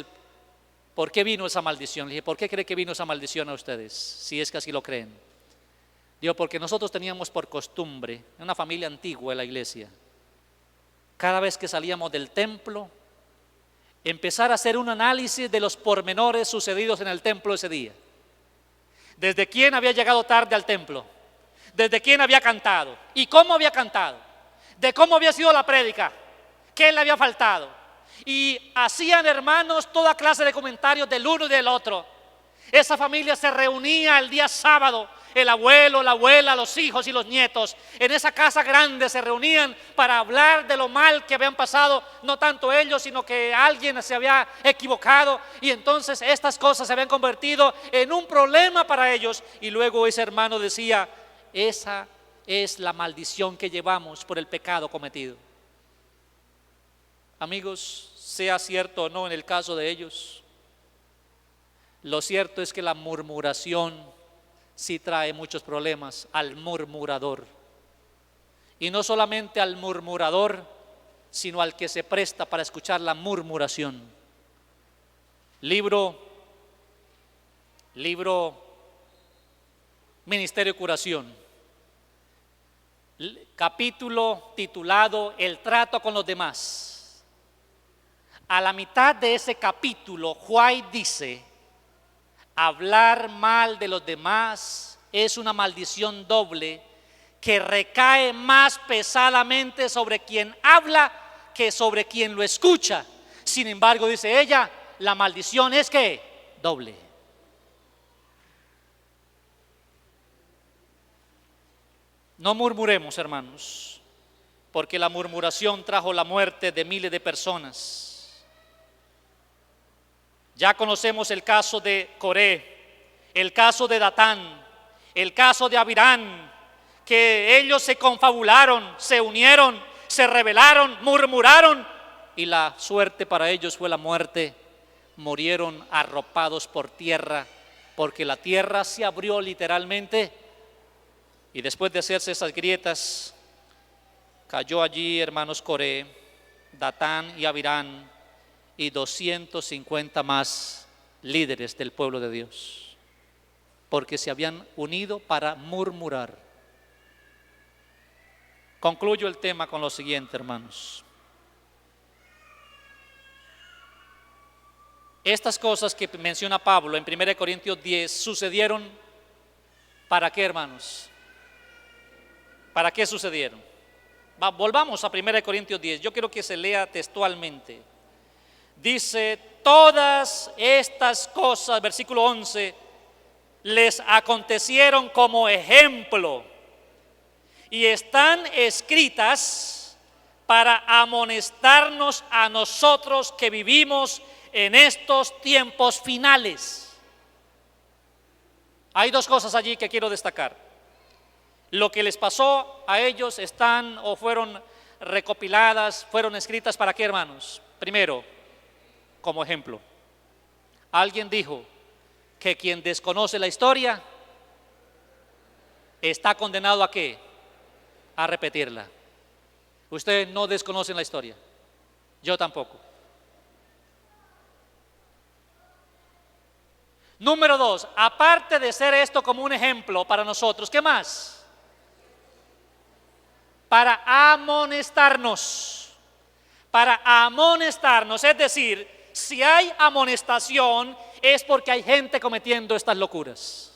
por qué vino esa maldición. Le dije: ¿por qué cree que vino esa maldición a ustedes? Si es que así lo creen. Dijo: porque nosotros teníamos por costumbre, en una familia antigua de la iglesia, cada vez que salíamos del templo, empezar a hacer un análisis de los pormenores sucedidos en el templo ese día. Desde quién había llegado tarde al templo, desde quién había cantado y cómo había cantado, de cómo había sido la prédica, qué le había faltado. Y hacían, hermanos, toda clase de comentarios del uno y del otro. Esa familia se reunía el día sábado, el abuelo, la abuela, los hijos y los nietos. En esa casa grande se reunían para hablar de lo mal que habían pasado, no tanto ellos, sino que alguien se había equivocado, y entonces estas cosas se habían convertido en un problema para ellos. Y luego ese hermano decía: esa es la maldición que llevamos por el pecado cometido. Amigos, sea cierto o no en el caso de ellos, lo cierto es que la murmuración sí trae muchos problemas al murmurador. Y no solamente al murmurador, sino al que se presta para escuchar la murmuración. Libro Ministerio de Curación, capítulo titulado El trato con los demás. A la mitad de ese capítulo, White dice: hablar mal de los demás es una maldición doble que recae más pesadamente sobre quien habla que sobre quien lo escucha. Sin embargo, dice ella, la maldición es que doble. No murmuremos, hermanos. porque la murmuración trajo la muerte de miles de personas. Ya conocemos el caso de Coré, el caso de Datán, el caso de Abirán, que ellos se confabularon, se unieron, se rebelaron, murmuraron, y la suerte para ellos fue la muerte. Murieron arropados por tierra, porque la tierra se abrió literalmente, y después de hacerse esas grietas, cayó allí, hermanos, Coré, Datán y Abirán, y 250 más líderes del pueblo de Dios, porque se habían unido para murmurar. Concluyo el tema con lo siguiente, hermanos. Estas cosas que menciona Pablo en 1 Corintios 10 sucedieron, ¿para qué, hermanos? ¿Para qué sucedieron? Volvamos a 1 Corintios 10, yo quiero que se lea textualmente. Dice, todas estas cosas, versículo 11, les acontecieron como ejemplo y están escritas para amonestarnos a nosotros que vivimos en estos tiempos finales. Hay dos cosas allí que quiero destacar. Lo que les pasó a ellos están o fueron recopiladas, fueron escritas ¿para qué, hermanos? Primero, como ejemplo. Alguien dijo que quien desconoce la historia está condenado ¿a qué? A repetirla. Ustedes no desconocen la historia, yo tampoco. Número dos, aparte de ser esto como un ejemplo para nosotros, ¿qué más? Para amonestarnos, es decir, si hay amonestación es porque hay gente cometiendo estas locuras.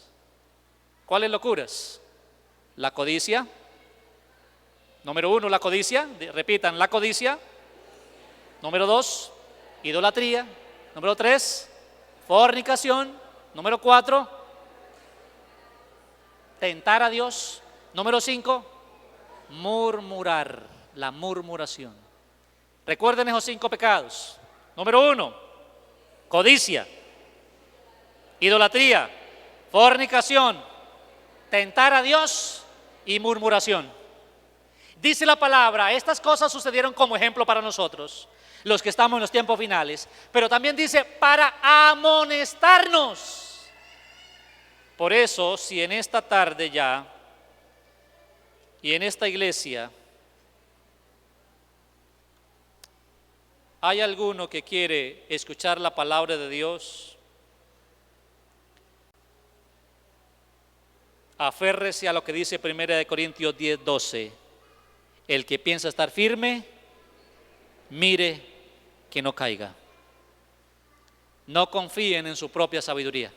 ¿Cuáles locuras? La codicia. Número uno, la codicia. Repitan, la codicia. Número dos, idolatría. Número tres, fornicación. Número cuatro, tentar a Dios. Número cinco, murmurar, la murmuración. Recuerden esos 5 pecados. Número uno, codicia, idolatría, fornicación, tentar a Dios y murmuración. Dice la palabra, estas cosas sucedieron como ejemplo para nosotros, los que estamos en los tiempos finales, pero también dice para amonestarnos. Por eso, si en esta tarde ya y en esta iglesia hay alguno que quiere escuchar la palabra de Dios, aférrese a lo que dice 1 Corintios 10:12. El que piensa estar firme, mire que no caiga. No confíen en su propia sabiduría.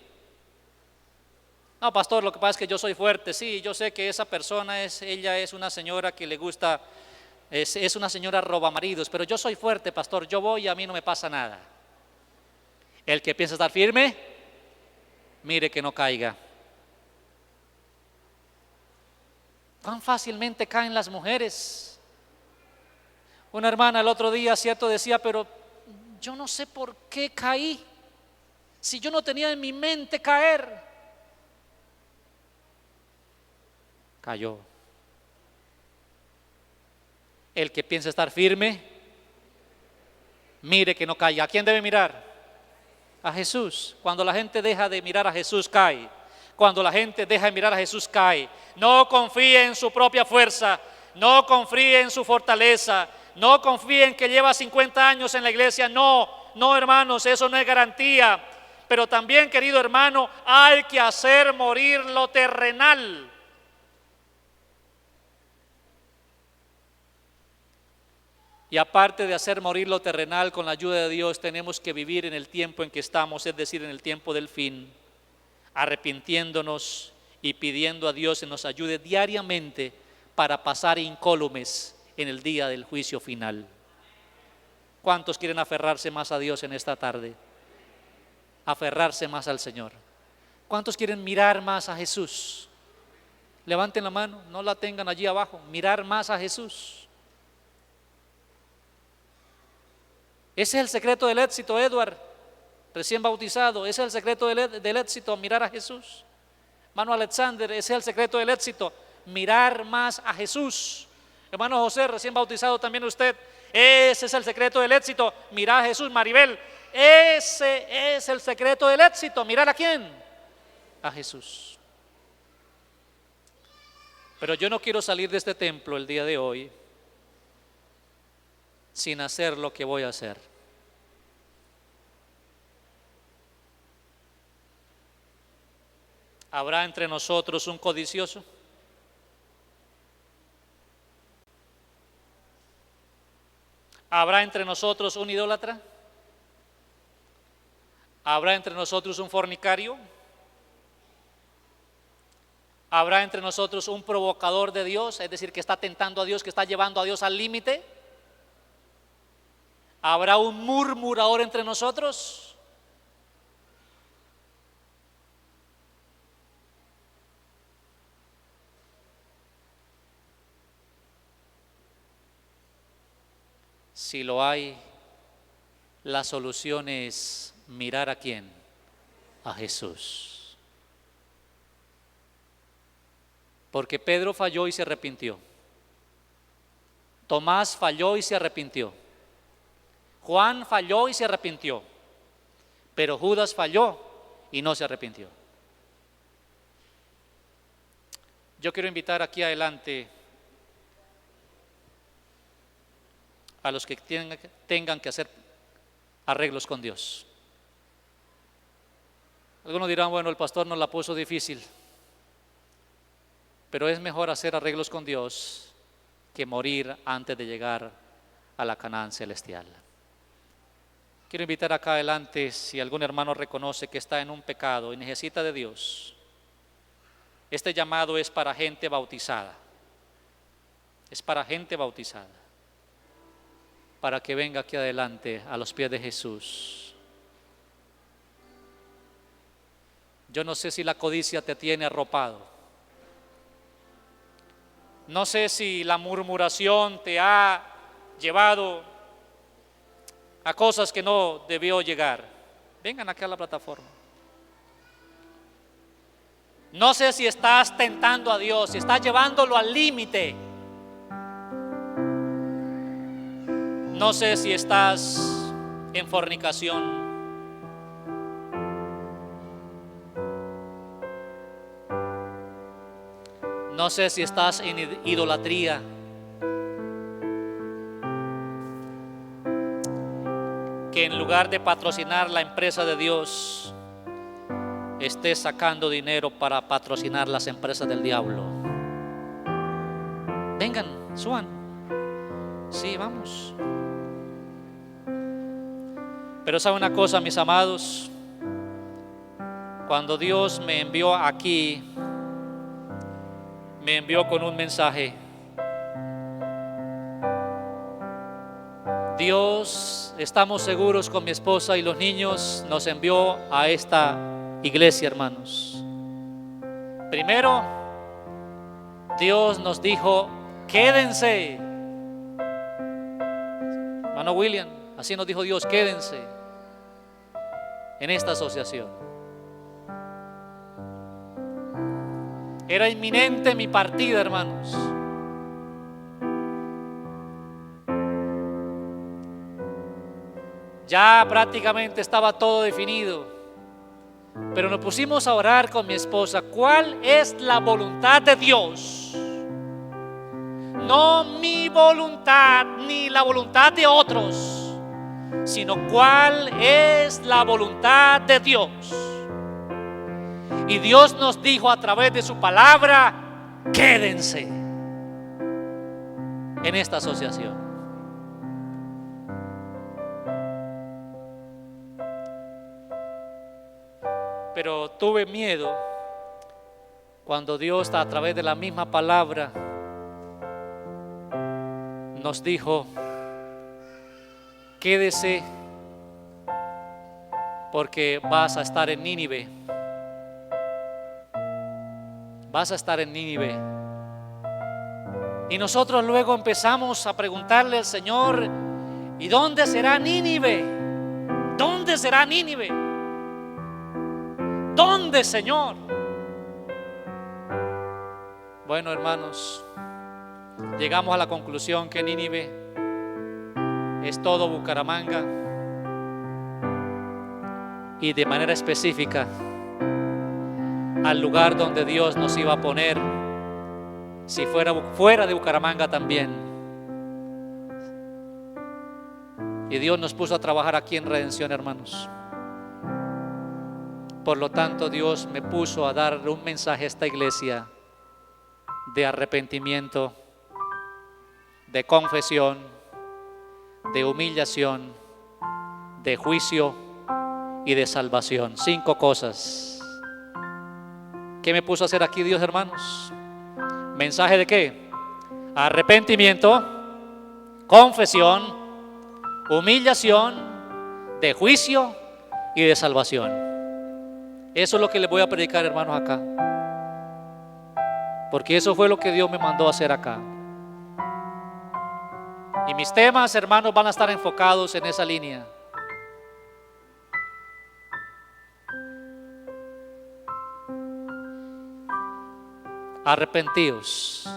No, pastor, lo que pasa es que yo soy fuerte. Sí, yo sé que esa persona ella es una señora que le gusta, es una señora robamaridos, pero yo soy fuerte, pastor, yo voy y a mí no me pasa nada. El que piensa estar firme, mire que no caiga. ¿Cuán fácilmente caen las mujeres? Una hermana el otro día, cierto, decía, pero yo no sé por qué caí, si yo no tenía en mi mente caer. Cayó. El que piensa estar firme, mire que no caiga. ¿A quién debe mirar? A Jesús. Cuando la gente deja de mirar a Jesús, cae. Cuando la gente deja de mirar a Jesús, cae. No confíe en su propia fuerza, no confíe en su fortaleza, no confíe en que lleva 50 años en la iglesia. No, hermanos, eso no es garantía. Pero también, querido hermano, hay que hacer morir lo terrenal. Y aparte de hacer morir lo terrenal con la ayuda de Dios, tenemos que vivir en el tiempo en que estamos, es decir, en el tiempo del fin, arrepintiéndonos y pidiendo a Dios que nos ayude diariamente para pasar incólumes en el día del juicio final. ¿Cuántos quieren aferrarse más a Dios en esta tarde? Aferrarse más al Señor. ¿Cuántos quieren mirar más a Jesús? Levanten la mano, no la tengan allí abajo. Mirar más a Jesús. Ese es el secreto del éxito, Edward, recién bautizado. Ese es el secreto del éxito, mirar a Jesús. Hermano Alexander, ese es el secreto del éxito, mirar más a Jesús. Hermano José, recién bautizado también usted, ese es el secreto del éxito, mirar a Jesús. Maribel, ese es el secreto del éxito, mirar a quién, a Jesús. Pero yo no quiero salir de este templo el día de hoy sin hacer lo que voy a hacer. ¿Habrá entre nosotros un codicioso? ¿Habrá entre nosotros un idólatra? ¿Habrá entre nosotros un fornicario? ¿Habrá entre nosotros un provocador de Dios? Es decir, que está tentando a Dios, que está llevando a Dios al límite. ¿Habrá un murmurador entre nosotros? Si lo hay, la solución es mirar a quién, a Jesús. Porque Pedro falló y se arrepintió. Tomás falló y se arrepintió. Juan falló y se arrepintió. Pero Judas falló y no se arrepintió. Yo quiero invitar aquí adelante a los que tengan que hacer arreglos con Dios. Algunos dirán, bueno, el pastor nos la puso difícil, pero es mejor hacer arreglos con Dios que morir antes de llegar a la Canaán celestial. Quiero invitar acá adelante, si algún hermano reconoce que está en un pecado y necesita de Dios, este llamado es para gente bautizada, es para gente bautizada, para que venga aquí adelante a los pies de Jesús. Yo no sé si la codicia te tiene arropado. No sé si la murmuración te ha llevado a cosas que no debió llegar. Vengan acá a la plataforma. No sé si estás tentando a Dios, si estás llevándolo al límite. No sé si estás en fornicación. No sé si estás en idolatría. Que en lugar de patrocinar la empresa de Dios, estés sacando dinero para patrocinar las empresas del diablo. Vengan, suban. Sí, vamos. Pero sabe una cosa, mis amados, cuando Dios me envió aquí, me envió con un mensaje. Dios, estamos seguros con mi esposa y los niños, nos envió a esta iglesia, hermanos. Primero, Dios nos dijo, quédense. Hermano William, así nos dijo Dios, quédense en esta asociación. Era inminente mi partida, hermanos. Ya prácticamente estaba todo definido, pero nos pusimos a orar con mi esposa. ¿Cuál es la voluntad de Dios? No mi voluntad ni la voluntad de otros, sino cuál es la voluntad de Dios. Y Dios nos dijo a través de su palabra, quédense en esta asociación. Pero tuve miedo cuando Dios a través de la misma palabra nos dijo, quédese porque vas a estar en Nínive. Vas a estar en Nínive. Y nosotros luego empezamos a preguntarle al Señor, ¿Y dónde será Nínive? ¿Dónde será Nínive? ¿Dónde, Señor? Bueno, hermanos, llegamos a la conclusión que Nínive es todo Bucaramanga, y de manera específica al lugar donde Dios nos iba a poner, si fuera de Bucaramanga también. Y Dios nos puso a trabajar aquí en Redención, hermanos. Por lo tanto, Dios me puso a darle un mensaje a esta iglesia de arrepentimiento, de confesión, de humillación, de juicio y de salvación. 5 cosas. ¿Qué me puso a hacer aquí Dios, hermanos? ¿Mensaje de qué? Arrepentimiento, confesión, humillación, de juicio y de salvación. Eso es lo que les voy a predicar, hermanos, acá, porque eso fue lo que Dios me mandó a hacer acá. Y mis temas, hermanos, van a estar enfocados en esa línea. Arrepentíos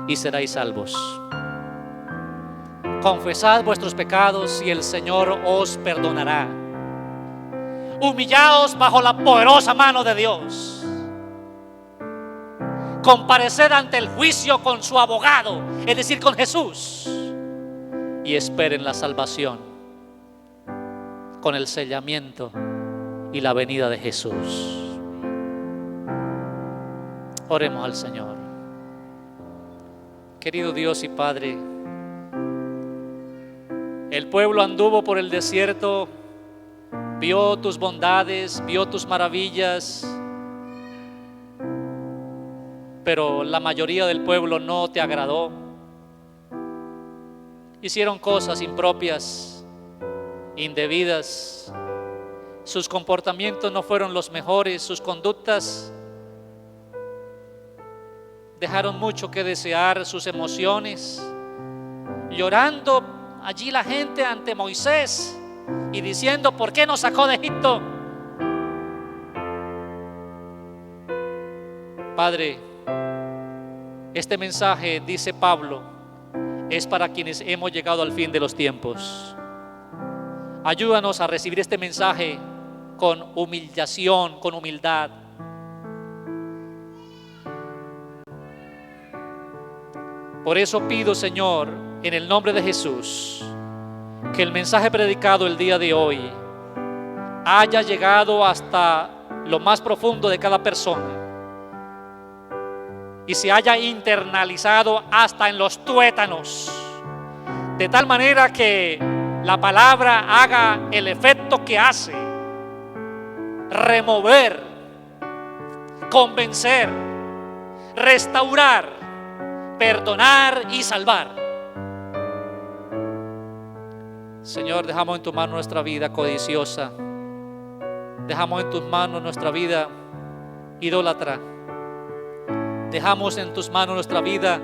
y seréis salvos. Confesad vuestros pecados y el Señor os perdonará. Humillaos bajo la poderosa mano de Dios. Compareced ante el juicio con su abogado, es decir, con Jesús, y esperen la salvación con el sellamiento y la venida de Jesús. Oremos al Señor. Querido Dios y Padre, el pueblo anduvo por el desierto, vio tus bondades, vio tus maravillas, pero la mayoría del pueblo no te agradó. Hicieron cosas impropias, indebidas. Sus comportamientos no fueron los mejores, sus conductas dejaron mucho que desear, sus emociones. Llorando allí la gente ante Moisés y diciendo: ¿por qué nos sacó de Egipto? Padre, este mensaje, dice Pablo, es para quienes hemos llegado al fin de los tiempos. Ayúdanos a recibir este mensaje con humillación, con humildad. Por eso pido, Señor, en el nombre de Jesús, que el mensaje predicado el día de hoy haya llegado hasta lo más profundo de cada persona y se haya internalizado hasta en los tuétanos, de tal manera que la palabra haga el efecto que hace: remover, convencer, restaurar, perdonar y salvar. Señor, dejamos en tu mano nuestra vida codiciosa, dejamos en tus manos nuestra vida idólatra, dejamos en tus manos nuestra vida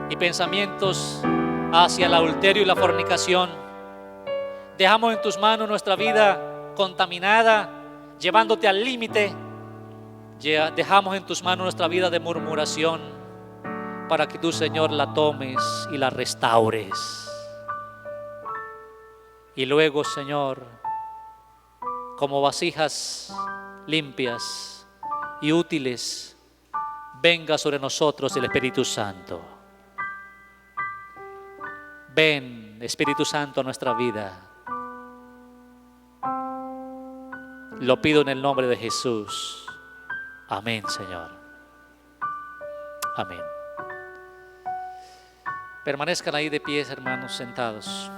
y pensamientos hacia el adulterio y la fornicación. Dejamos en tus manos nuestra vida contaminada, llevándote al límite. Dejamos en tus manos nuestra vida de murmuración, para que tú, Señor, la tomes y la restaures. Y luego, Señor, como vasijas limpias y útiles, venga sobre nosotros el Espíritu Santo. Ven, Espíritu Santo, a nuestra vida. Lo pido en el nombre de Jesús. Amén, Señor. Amén. Permanezcan ahí de pies, hermanos, sentados.